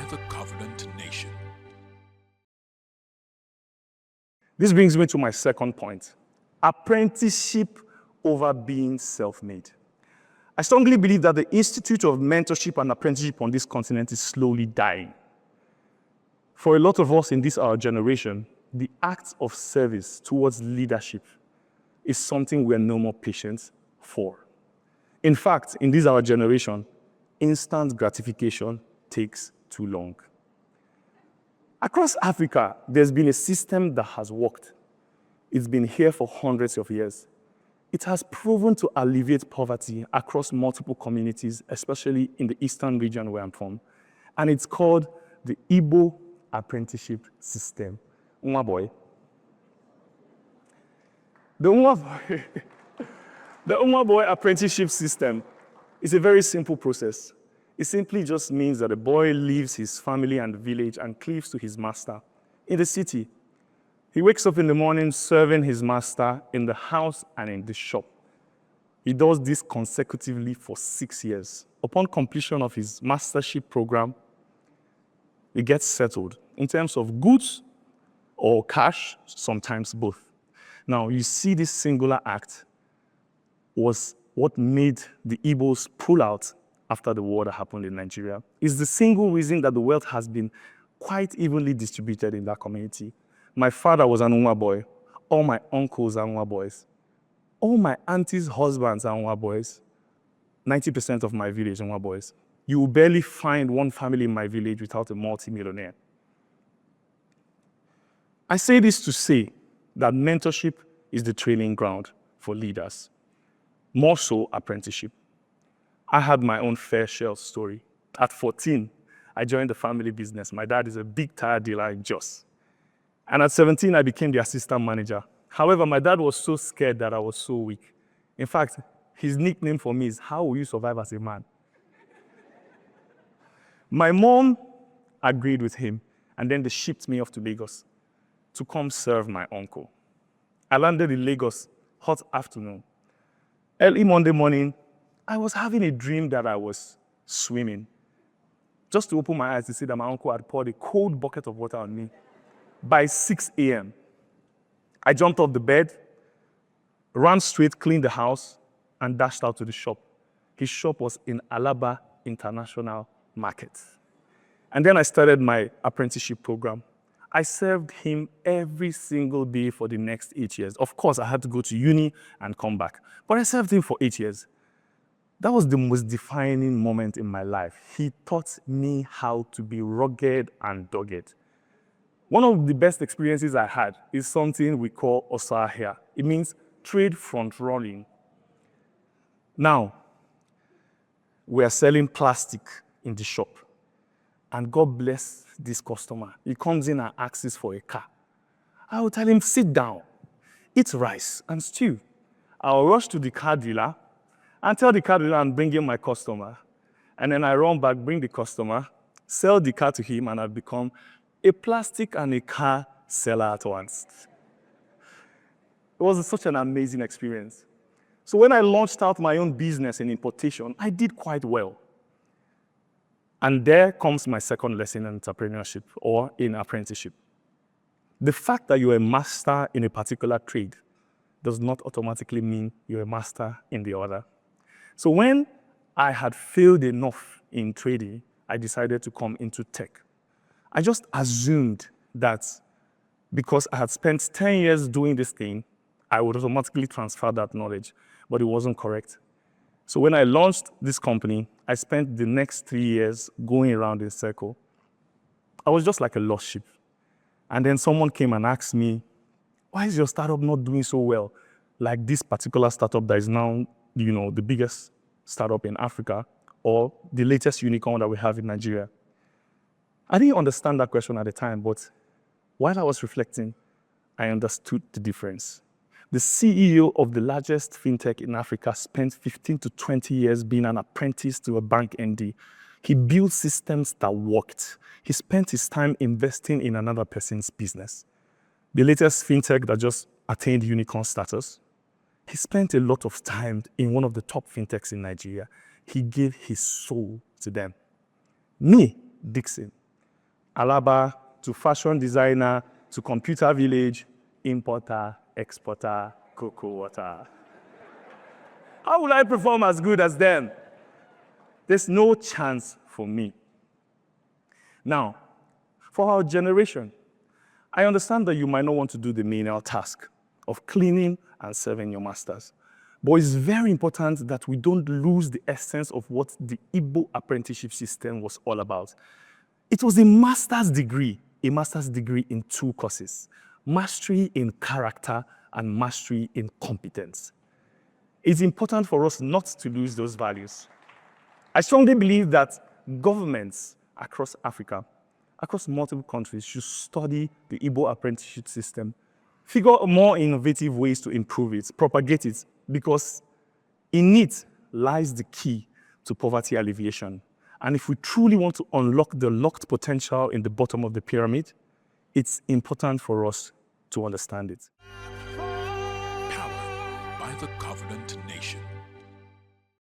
the covenant nation. This brings me to my second point, apprenticeship over being self-made. I strongly believe that the institute of mentorship and apprenticeship on this continent is slowly dying. For a lot of us in this our generation, the act of service towards leadership is something we're no more patient for. In fact, in this our generation, instant gratification takes too long. Across Africa, there's been a system that has worked. It's been here for hundreds of years. It has proven to alleviate poverty across multiple communities, especially in the eastern region where I'm from. And it's called the Igbo apprenticeship system. Unwa boy. The Unwa boy apprenticeship system is a very simple process. It simply just means that a boy leaves his family and village and cleaves to his master in the city. He wakes up in the morning serving his master in the house and in the shop. He does this consecutively for 6 years. Upon completion of his mastership program, he gets settled in terms of goods or cash, sometimes both. Now, you see this singular act was what made the Igbos pull out after the war that happened in Nigeria. It's the single reason that the wealth has been quite evenly distributed in that community. My father was an Unwa boy. All my uncles are Unwa boys. All my aunties' husbands are Unwa boys. 90% of my village are Unwa boys. You will barely find one family in my village without a multi-millionaire. I say this to say that mentorship is the training ground for leaders, more so apprenticeship. I had my own fair share of story. At 14, I joined the family business. My dad is a big tire dealer in Jos. And at 17, I became the assistant manager. However, my dad was so scared that I was so weak. In fact, his nickname for me is, "How will you survive as a man?" My mom agreed with him, and then they shipped me off to Lagos to come serve my uncle. I landed in Lagos, hot afternoon. Early Monday morning, I was having a dream that I was swimming. Just to open my eyes to see that my uncle had poured a cold bucket of water on me. By 6 a.m., I jumped off the bed, ran straight, cleaned the house, and dashed out to the shop. His shop was in Alaba Market. And then I started my apprenticeship program. I served him every single day for the next 8 years. Of course, I had to go to uni and come back, but I served him for 8 years. That was the most defining moment in my life. He taught me how to be rugged and dogged. One of the best experiences I had is something we call Osahia. It means trade front running. Now, we are selling plastic in the shop. And God bless this customer. He comes in and asks for a car. I will tell him, sit down, eat rice and stew. I'll rush to the car dealer and tell the car dealer I'm bringing my customer. And then I run back, bring the customer, sell the car to him, and I've become a plastic and a car seller at once. It was such an amazing experience. So when I launched out my own business in importation, I did quite well. And there comes my second lesson in entrepreneurship or in apprenticeship. The fact that you're a master in a particular trade does not automatically mean you're a master in the other. So when I had failed enough in trading, I decided to come into tech. I just assumed that because I had spent 10 years doing this thing, I would automatically transfer that knowledge, but it wasn't correct. So when I launched this company, I spent the next 3 years going around in a circle. I was just like a lost sheep. And then someone came and asked me, why is your startup not doing so well? Like this particular startup that is now, the biggest startup in Africa, or the latest unicorn that we have in Nigeria. I didn't understand that question at the time, but while I was reflecting, I understood the difference. The CEO of the largest fintech in Africa spent 15 to 20 years being an apprentice to a bank MD. He built systems that worked. He spent his time investing in another person's business. The latest fintech that just attained unicorn status, he spent a lot of time in one of the top fintechs in Nigeria. He gave his soul to them. Me, Dickson, Alaba to fashion designer to computer village, importer, exporter, cocoa water. How will I perform as good as them? There's no chance for me. Now, for our generation, I understand that you might not want to do the menial task of cleaning and serving your masters. But it's very important that we don't lose the essence of what the Igbo apprenticeship system was all about. It was a master's degree in 2 courses, mastery in character and mastery in competence. It's important for us not to lose those values. I strongly believe that governments across Africa, across multiple countries, should study the Igbo apprenticeship system, figure out more innovative ways to improve it, propagate it, because in it lies the key to poverty alleviation. And if we truly want to unlock the locked potential in the bottom of the pyramid, it's important for us to understand it. Powered by the Covenant Nation.